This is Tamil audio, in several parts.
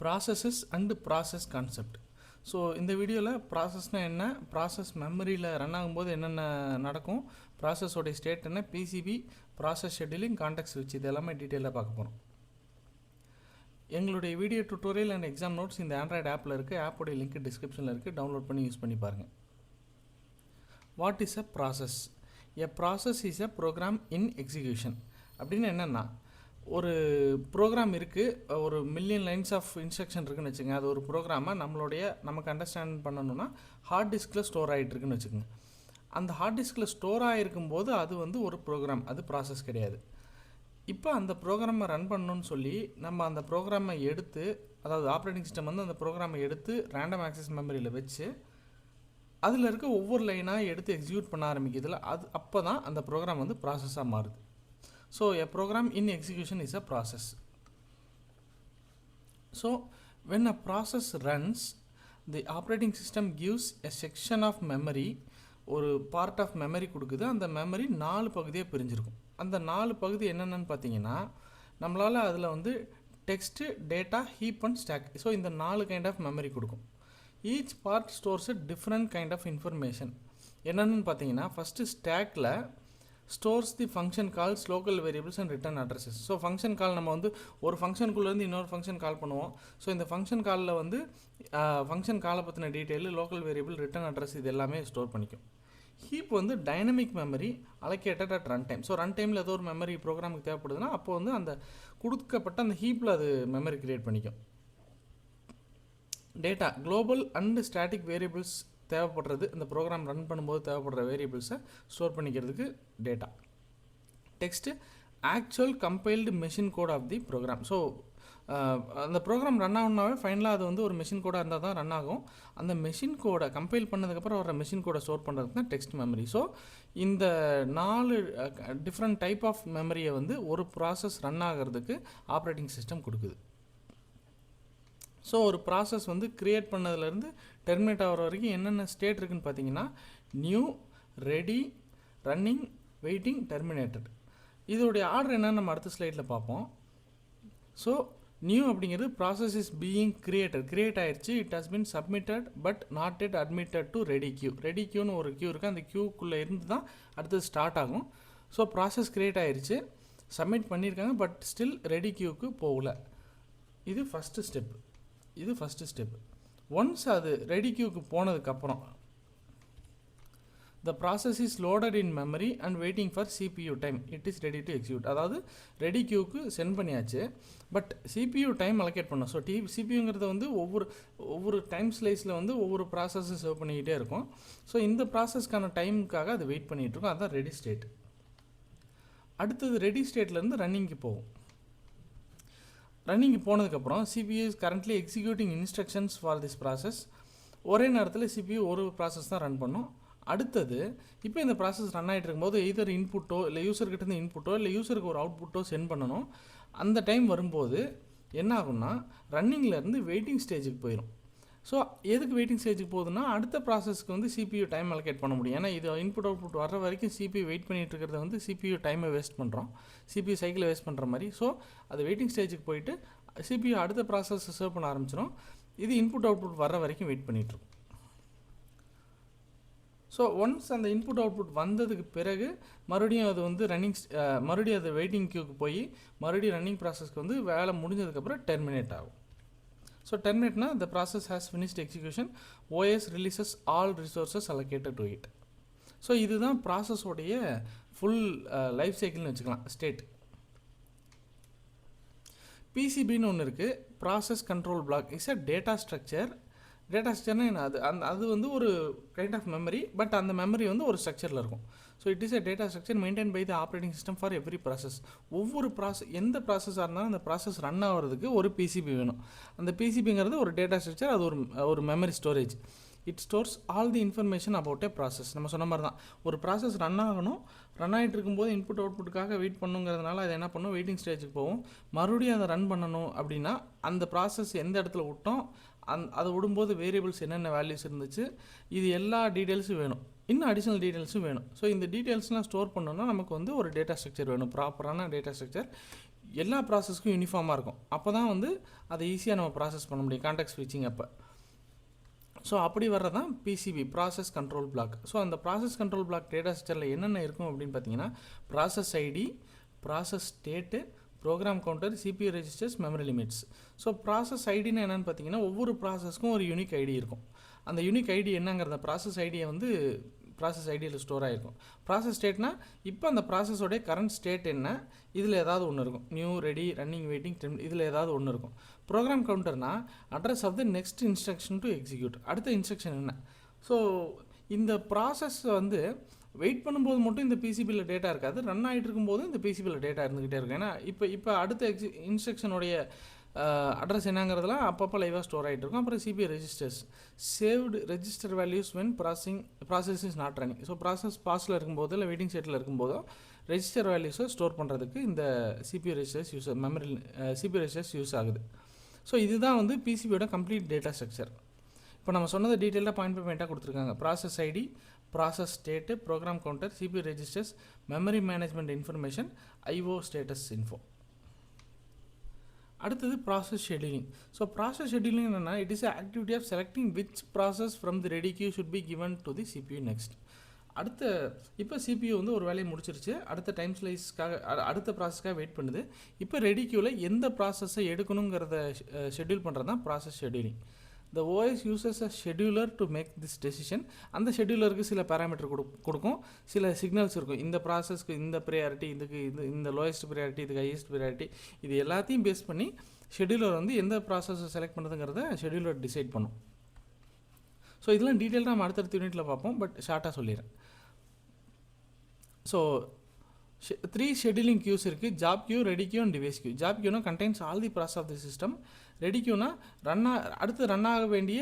Processes and process concept. So இந்த வீடியோவில் ப்ராசஸ்னால் என்ன, ப்ராசஸ் மெமரியில் ரன் ஆகும்போது என்னென்ன நடக்கும், ப்ராசஸோடைய ஸ்டேட் என்ன, பிசிபி, ப்ராசஸ் ஷெட்யூலிங், கான்டெக்ட் ஸ்விட்ச், இது எல்லாமே டீட்டெயிலாக பார்க்க போகிறோம். எங்களுடைய video tutorial and exam notes இந்த ஆண்ட்ராய்டு ஆப்பில் இருக்குது. ஆப்போடைய லிங்க் டிஸ்கிரிப்ஷனில் இருக்குது. டவுன்லோட் பண்ணி யூஸ் பண்ணி பாருங்கள். What is a process? A process is a program in execution. அப்படின்னு என்னென்னா, ஒரு ப்ரோக்ராம் இருக்குது, ஒரு மில்லியன் லைன்ஸ் ஆஃப் இன்ஸ்ட்ரக்ஷன் இருக்குதுன்னு வச்சுக்கோங்க. அது ஒரு ப்ரோக்ராமை நமக்கு அண்டர்ஸ்டாண்ட் பண்ணணுன்னா ஹார்ட் டிஸ்கில் ஸ்டோர் ஆகிட்டு இருக்குன்னு வச்சுக்கோங்க. அந்த ஹார்ட் டிஸ்கில் ஸ்டோர் ஆகிருக்கும்போது அது வந்து ஒரு ப்ரோக்ராம், அது ப்ராசஸ் கிடையாது. இப்போ அந்த ப்ரோக்ராமை ரன் பண்ணணுன்னு சொல்லி நம்ம அந்த ப்ரோக்ராமை எடுத்து, அதாவது ஆப்ரேட்டிங் சிஸ்டம் வந்து அந்த ப்ரோக்ராமை எடுத்து ரேண்டம் ஆக்சஸ் மெமரியில் வச்சு அதில் இருக்க ஒவ்வொரு லைனாக எடுத்து எக்ஸிக்யூட் பண்ண ஆரம்பிக்கிறதுல அப்போ தான் அந்த ப்ரோக்ராம் வந்து ப்ராசஸாக மாறுது. So a program in execution is a process. So when a process runs, the operating system gives a section of memory, ஒரு பார்ட் ஆஃப் மெமரி கொடுக்குது. அந்த மெமரி 4 பகுதியாக பிரிஞ்சிருக்கும். அந்த 4 பகுதி என்னென்னு பார்த்தீங்கன்னா, நம்மளால் அதில் வந்து text, data, heap and stack, so இந்த 4 கைண்ட் ஆஃப் மெமரி கொடுக்கும். Each part stores a different kind of information. என்னென்னு பார்த்தீங்கன்னா, ஃபஸ்ட்டு ஸ்டாக்கில் stores the function calls local variables and return addresses. So function call நம்ம வந்து ஒரு ஃபங்க்ஷனுக்குள்ளேருந்து இன்னொரு ஃபங்க்ஷன் கால் பண்ணுவோம். ஸோ இந்த ஃபங்க்ஷன் காலில் வந்து ஃபங்க்ஷன் காலை பற்றின detail, local variable, return address, இது எல்லாமே ஸ்டோர் பண்ணிக்கும். ஹீப் வந்து dynamic memory allocated at run time. So run டைமில் ஏதோ ஒரு மெமரி ப்ரோக்ராமுக்கு தேவைப்படுதுன்னா அப்போ வந்து அந்த கொடுக்கப்பட்ட அந்த ஹீப்பில் அது மெமரி க்ரியேட் பண்ணிக்கும். Data global and static variables தேவைப்படுறது, இந்த ப்ரோக்ராம் ரன் பண்ணும்போது தேவைப்படுற வேரியபிள்ஸை ஸ்டோர் பண்ணிக்கிறதுக்கு data. Text actual compiled machine code of the program. So அந்த ப்ரோக்ராம் ரன் ஆகணுன்னாவே ஃபைனலாக அது வந்து ஒரு மெஷின் கோடாக இருந்தால் தான் ரன் ஆகும். அந்த மெஷின் கோடை கம்பைல் பண்ணதுக்கப்புறம் வர மெஷின் கோடை ஸ்டோர் பண்ணுறதுக்கு தான் டெக்ஸ்ட் மெமரி. ஸோ இந்த 4 டிஃப்ரெண்ட் டைப் ஆஃப் மெமரியை வந்து ஒரு ப்ராசஸ் ரன் ஆகிறதுக்கு ஆப்ரேட்டிங் சிஸ்டம் கொடுக்குது. ஸோ ஒரு ப்ராசஸ் வந்து க்ரியேட் பண்ணதுலேருந்து டெர்மினேட் ஆகிற வரைக்கும் என்னென்ன ஸ்டேட் இருக்குதுன்னு பார்த்தீங்கன்னா, new, ready, running, waiting, terminated. இதோடைய ஆர்டர் என்னன்னு நம்ம அடுத்த ஸ்லைடில் பார்ப்போம். ஸோ நியூ அப்படிங்கிறது ப்ராசஸ் இஸ் பீயிங் கிரியேட் ஆயிடுச்சு. It has been submitted but not yet admitted to ready queue. Ready கியூன்னு ஒரு கியூ இருக்குது. அந்த கியூக்குள்ளே இருந்து தான் அடுத்தது ஸ்டார்ட் ஆகும். ஸோ ப்ராசஸ் க்ரியேட் ஆயிடுச்சு, சப்மிட் பண்ணியிருக்காங்க, பட் ஸ்டில் ரெடி கியூக்கு போகல. இது ஃபஸ்ட்டு ஸ்டெப். ஒன்ஸ் அது ரெடி கியூக்கு போனதுக்கப்புறம் the process is loaded in memory and waiting for CPU time. It is ready to execute. அதாவது ரெடி கியூக்கு சென்ட் பண்ணியாச்சு, பட் CPU டைம் அலோகேட் பண்ணோம். ஸோ சிபியூங்கிறது வந்து ஒவ்வொரு டைம் ஸ்லைஸில் வந்து ஒவ்வொரு ப்ராசஸை சேவ் பண்ணிக்கிட்டே இருக்கும். ஸோ இந்த ப்ராசஸ்க்கான டைமுக்காக அது வெயிட் பண்ணிகிட்டு இருக்கும். அதுதான் ரெடி ஸ்டேட். அடுத்தது ரெடி ஸ்டேட்லேருந்து ரன்னிங்க்கு போகும். ரன்னிங்கு போனதுக்கப்புறம் CPU is currently executing instructions for this process. ஒரே நேரத்தில் CPU ஒரு ப்ராசஸ் தான் ரன் பண்ணும். அடுத்தது இப்போ இந்த ப்ராசஸ் ரன் ஆகிட்டு இருக்கும்போது எதர் இன்புட்டோ இல்லை யூசர்கிட்டேருந்து இன்புட்டோ இல்லை யூசருக்கு ஒரு அவுட்புட்டோ சென்ட் பண்ணணும். அந்த டைம் வரும்போது என்ன ஆகும்னா, ரன்னிங்லேருந்து வெயிட்டிங் ஸ்டேஜுக்கு போயிடும். ஸோ எதுக்கு வெயிட்டிங் ஸ்டேஜுக்கு போகுதுன்னா, அடுத்த ப்ராசஸ்க்கு வந்து CPU டைம் அலோகேட் பண்ண முடியும். ஏன்னா இது இன்புட் அவுட்புட் வர்ற வரைக்கும் CPU வெயிட் பண்ணிகிட்டு இருக்கிறத வந்து CPU டைமை வேஸ்ட் பண்ணுறோம், CPU சைக்கிளை வேஸ்ட் பண்ணுற மாதிரி. ஸோ அது வெயிட்டிங் ஸ்டேஜுக்கு போயிட்டு CPU அடுத்த ப்ராசஸ் சர்வ் பண்ண ஆரம்பிச்சிடும். இது இன்புட் அவுட்புட் வர்ற வரைக்கும் வெயிட் பண்ணிகிட்ருக்கும். ஸோ ஒன்ஸ் அந்த இன்புட் அவுட்புட் வந்ததுக்கு பிறகு மறுபடியும் அது வந்து மறுபடியும் அது வெயிட்டிங் கியூக்கு போய் மறுபடியும் ரன்னிங் ப்ராசஸ்க்கு வந்து வேலை முடிஞ்சதுக்கப்புறம் டெர்மினேட் ஆகும். ஸோ டெர்மினேட்னா the process has finished execution, OS releases all resources allocated to it. So இதுதான் ப்ராசஸோடைய ஃபுல் லைஃப் சைக்கிள்னு வச்சுக்கலாம், ஸ்டேட். பிசிபின்னு ஒன்று இருக்குது, process control block. It's a data structure. Data ஸ்ட்ரக்சர்னா என்ன, அது வந்து ஒரு கைண்ட் ஆஃப் மெமரி, பட் அந்த மெமரி வந்து ஒரு ஸ்ட்ரக்சரில் இருக்கும். So it is a data structure maintain by the operating system for every process. ஒவ்வொரு எந்த ப்ராசஸாக இருந்தாலும் அந்த ப்ராசஸ் ரன் ஆகிறதுக்கு ஒரு பிசிபி வேணும். அந்த பிசிபிங்கிறது ஒரு டேட்டா ஸ்ட்ரக்சர், அது ஒரு memory storage. It stores all the information about A process. நம்ம சொன்ன மாதிரி தான், ஒரு ப்ராசஸ் ரன் ஆகிட்டு இருக்கும்போது இன்புட் அவுட்புட்டுக்காக வெயிட் பண்ணுங்கிறதுனால அது என்ன பண்ணும், வெயிட்டிங் ஸ்டேஜுக்கு போகும். மறுபடியும் அதை ரன் பண்ணணும் அப்படின்னா அந்த ப்ராசஸ் எந்த இடத்துல விட்டோம், அதை விடும்போது வேரியபிள்ஸ் என்னென்ன வேல்யூஸ் இருந்துச்சு, இது எல்லா டீட்டெயில்ஸும் வேணும். இன்னும் அடிஷ்னல் டீட்டெயில்ஸும் வேணும். ஸோ இந்த டீட்டெயில்ஸ்லாம் ஸ்டோர் பண்ணோன்னா நமக்கு வந்து ஒரு டேட்டா ஸ்ட்ரக்சர் வேணும், ப்ராப்பரான டேட்டா ஸ்ட்ரக்சர். எல்லா ப்ராசஸ்க்கும் யூனிஃபார்மாக இருக்கும். அப்போ தான் வந்து அதை ஈஸியாக நம்ம ப்ராசஸ் பண்ண முடியும் கான்டெக்ஸ்ட் ஸ்விட்சிங் அப்போ. ஸோ அப்படி வர்றதான் P C B, process control block. So அந்த ப்ராசஸ் கண்ட்ரோல் பிளாக் டேட்டா ஸ்ட்ரக்சரில் என்னென்ன இருக்கும் அப்படின்னு பார்த்தீங்கன்னா, process I D, process state, program counter, C P U registers, memory limits. So process ஐடின்னு என்னென்னு பார்த்தீங்கன்னா, ஒவ்வொரு ப்ராசஸ்க்கும் ஒரு யூனிக் ஐடி இருக்கும். அந்த யூனிக் ஐடி என்னங்கிறத ப்ராசஸ் ஐடியை வந்து ப்ராசஸ் ஐடியில் ஸ்டோர் ஆகிருக்கும். ப்ராசஸ் ஸ்டேட்னா இப்போ அந்த ப்ராசஸோடைய கரண்ட் ஸ்டேட் என்ன, இதில் ஏதாவது ஒன்று இருக்கும். நியூ, ரெடி, ரன்னிங், வெயிட்டிங், இதில் ஏதாவது ஒன்று இருக்கும். ப்ரோக்ராம் கவுண்டர்னா address of the next instruction to execute, அடுத்த இன்ஸ்ட்ரக்ஷன் என்ன. ஸோ இந்த ப்ராசஸ் வந்து வெயிட் பண்ணும்போது மட்டும் இந்த பிசிபியில் டேட்டா இருக்காது, ரன் ஆகிட்டு இருக்கும்போது இந்த பிசிபியில் டேட்டா இருந்துக்கிட்டே இருக்கும். ஏன்னா இப்போ அடுத்த இன்ஸ்ட்ரக்ஷனுடைய அட்ரஸ் என்னங்கிறதுலாம் அப்பப்போ லைவாக ஸ்டோர் ஆகிட்டு இருக்கும். அப்புறம் CPU registers, saved register values when process is not running. So process பாஸில் இருக்கும்போது இல்லை வெயிட்டிங் ஸ்டேட்டில் இருக்கும்போதோ ரெஜிஸ்டர் வேல்யூஸை ஸ்டோர் பண்ணுறதுக்கு இந்த CPU registers memory CPU registers use ஆகுது. ஸோ இதுதான் வந்து பிசிபியோட கம்ப்ளீட் டேட்டா ஸ்ட்ரக்சர். இப்போ நம்ம சொன்னதை டீட்டெயிலாக பாயிண்ட் பை பாயிண்ட்டாக கொடுத்துருக்காங்க. Process I D, process state, program counter, C P U registers, memory management information, I O status info. அடுத்தது process scheduling. So process scheduling என்னென்னா, it is activity of selecting which process from the ready queue should be given to the C P U next. இப்போ சிபியூ வந்து ஒரு வேலையை முடிச்சிருச்சு, அடுத்த டைம் ஸ்லைஸ்க்காக அடுத்த ப்ராசஸ்க்காக வெயிட் பண்ணுது. இப்போ ரெடி கியூவில் எந்த ப்ராசஸை எடுக்கணுங்கிறத ஷெட்யூல் பண்ணுறது தான் process scheduling. The OS uses a scheduler to make this decision. அந்த ஷெடியூலருக்கு சில பேராமீட்டர் கொடுக்கும், சில சிக்னல்ஸ் இருக்கும். இந்த ப்ராசஸ்க்கு இந்த ப்ரையாரிட்டி, இதுக்கு இந்த லோயஸ்ட் ப்ரையாரிட்டி, இதுக்கு ஹையஸ்ட் ப்ரையாரிட்டி, இது எல்லாத்தையும் பேஸ் பண்ணி ஷெடியூலர் வந்து எந்த ப்ராசஸை செலக்ட் பண்ணுறதுங்கிறத ஷெடியூலர் டிசைட் பண்ணும். ஸோ இதெல்லாம் டீட்டெயிலாக நம்ம அடுத்தடுத்த யூனிட்டில் பார்ப்போம், பட் ஷார்ட்டாக சொல்லிடுறேன். ஸோ 3 scheduling queues இருக்குது: job queue, ready queue and device queue. Job கியூனா contains all the process of the system. Ready கியூனா அடுத்து ரன் ஆக வேண்டிய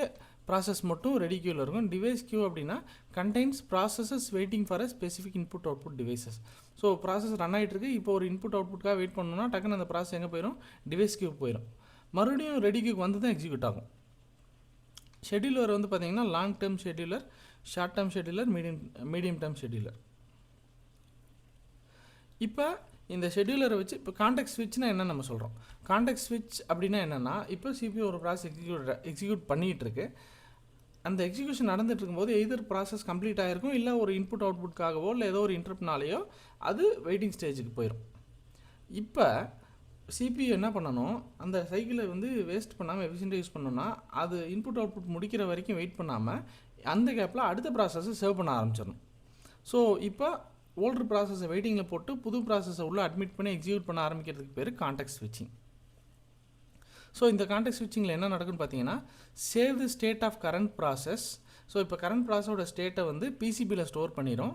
ப்ராசஸ் மட்டும் ரெடி கியூவில் இருக்கும். டிவைஸ் கியூ அப்படின்னா contains processes waiting for a specific input output devices. So process run ஆகிட்டு இருக்கு, இப்போ ஒரு இன்புட் அவுட்புட்காக வெயிட் பண்ணணும்னா டக்குன்னு அந்த ப்ராசஸ் எங்கே போயிடும், டிவைஸ் கியூ போயிடும். மறுபடியும் ரெடி கியூக்கு வந்து தான் எக்ஸிக்யூட் ஆகும். ஷெடியூலர் வந்து பார்த்தீங்கன்னா long term scheduler, short term scheduler, medium term scheduler. இப்போ இந்த ஷெடியூலரை வச்சு இப்போ கான்டெக்ஸ்ட் ஸ்விட்ச்னா என்ன நம்ம சொல்கிறோம். கான்டெக்ஸ்ட் ஸ்விட்ச் அப்படின்னா என்னென்னா, இப்போ சிபியூ ஒரு ப்ராசஸ் எக்ஸிக்யூட் பண்ணிகிட்டு இருக்கு. அந்த எக்ஸிக்யூஷன் நடந்துட்டு இருக்கும்போது எதர் ப்ராசஸ் கம்ப்ளீட் ஆகிருக்கும், இல்லை ஒரு இன்புட் அவுட்புட்காகவோ இல்லை ஏதோ ஒரு இன்டரப்ட்னாலேயோ அது வெயிட்டிங் ஸ்டேஜுக்கு போயிடும். இப்போ சிபியூ என்ன பண்ணணும், அந்த சைக்கிளை வந்து வேஸ்ட் பண்ணாமல் எஃபிஷியண்ட்டாக யூஸ் பண்ணணும்னா அது இன்புட் அவுட்புட் முடிக்கிற வரைக்கும் வெயிட் பண்ணாமல் அந்த கேப்பில் அடுத்த ப்ராசஸை சேவ் பண்ண ஆரம்பிச்சிடணும். ஸோ இப்போ ஓல்டர் ப்ராசஸை வெயிட்டிங்கில் போட்டு புது ப்ராசஸை உள்ளே அட்மிட் பண்ணி எக்ஸிக்யூட் பண்ண ஆரம்பிக்கிறதுக்கு பேர் கான்டெக்ஸ்ட் ஸ்விட்சிங். ஸோ இந்த கான்டெக்ஸ்ட் ஸ்விட்சிங்கில் என்ன நடக்குன்னு பார்த்தீங்கன்னா, save the state of current process. So இப்போ கரண்ட் ப்ராசஸோட ஸ்டேட்டை வந்து பிசிபியில் ஸ்டோர் பண்ணிடும்.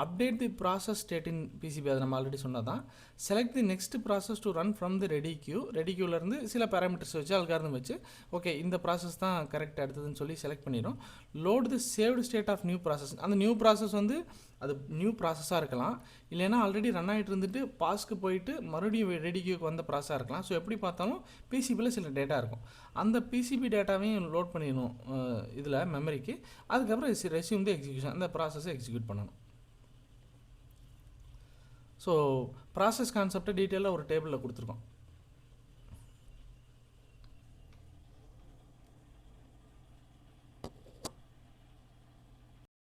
Update the process state in P C B, அதை நம்ம ஆல்ரெடி சொன்னால் தான். Select the next process to run from the ready queue. Ready கியூலேருந்து சில பேராமீட்டர்ஸ் வச்சு அல்காரிதம் வச்சு ஓகே இந்த ப்ராசஸ் தான் கரெக்ட் அடுத்ததுன்னு சொல்லி செலக்ட் பண்ணிடும். Load the saved state of new process. அந்த நியூ ப்ராசஸ் வந்து அது நியூ ப்ராசஸாக இருக்கலாம், இல்லைன்னா ஆல்ரெடி ரன் ஆகிட்டு இருந்துட்டு பாஸ்க்கு போயிட்டு மறுபடியும் ரெடி கியூக்கு வந்த ப்ராசஸாக இருக்கலாம். ஸோ எப்படி பார்த்தாலும் பிசிபியில் சில டேட்டா இருக்கும். அந்த பிசிபி டேட்டாவையும் லோட் பண்ணிடணும் இதில் மெமரிக்கு. அதுக்கப்புறம் ரெஸ்யூம் தி எக்ஸிக்யூஷன், அந்த ப்ராசஸை எக்ஸிக்யூட் பண்ணணும். ஸோ ப்ராசஸ் கான்செப்டை டீட்டெயிலாக ஒரு டேபிளில் கொடுத்துருக்கோம்.